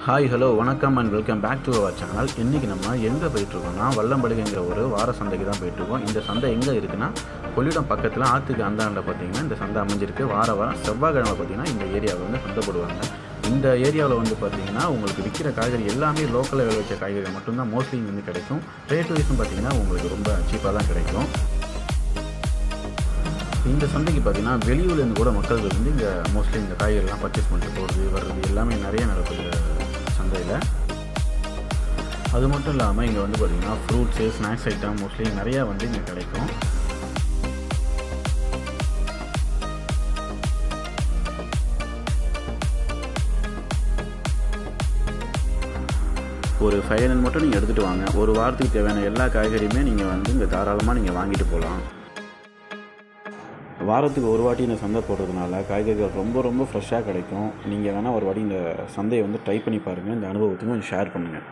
Hi hello வணக்கம் and welcome back to our channel. இன்றைக்கி நம்ம எங்கே போயிட்டுருக்கோம்னா வல்லம்படுகைங்கிற ஒரு வார சந்தைக்கு தான் போயிட்டுருக்கோம். இந்த சந்தை எங்கே இருக்குன்னா கொள்ளிடம் பக்கத்தில் ஆற்றுக்கு அந்தாண்ட பார்த்திங்கன்னா இந்த சந்தை அமைஞ்சிருக்கு. வாரம் செவ்வாய்க்கிழமை பார்த்திங்கன்னா இந்த ஏரியாவில் வந்து சந்தை போடுவாங்க. இந்த ஏரியாவில் வந்து பார்த்திங்கன்னா உங்களுக்கு விற்கிற காய்கறி எல்லாமே லோக்கலில் விளைவிச்ச காய்கறிகள் மட்டும்தான் மோஸ்ட்லி இங்கே வந்து கிடைக்கும். ரேட் வைஸும் பார்த்திங்கன்னா உங்களுக்கு ரொம்ப சீப்பாக தான் கிடைக்கும். இந்த சந்தைக்கு பார்த்திங்கன்னா வெளியூர்லேருந்து கூட மக்கள் வந்து இங்கே மோஸ்ட்லி இந்த காய்கறிலாம் பர்ச்சேஸ் பண்ணிட்டு போகிறது வர்றது எல்லாமே நிறைய நடக்குது சந்தையில். அது மட்டும் இல்லாமல் இங்கே வந்து பார்த்திங்கன்னா ஃப்ரூட்ஸு ஸ்நாக்ஸ் ஐட்டம் மோஸ்ட்லி நிறையா வந்து இங்கே கிடைக்கும். ஒரு 500 மட்டும் நீங்கள் எடுத்துகிட்டு வாங்க. ஒரு வாரத்துக்கு தேவையான எல்லா காய்கறியுமே நீங்கள் வந்து இங்கே தாராளமாக நீங்கள் வாங்கிட்டு போகலாம். வாரத்துக்கு ஒரு வாட்டி இந்த சந்தை போடுறதுனால காய்கறிகள் ரொம்ப ஃப்ரெஷ்ஷாக கிடைக்கும். நீங்கள் வேணால் ஒரு வாட்டி இந்த சந்தையை வந்து ட்ரை பண்ணி பாருங்கள். இந்த அனுபவத்தையும் கொஞ்சம் ஷேர் பண்ணுங்கள்.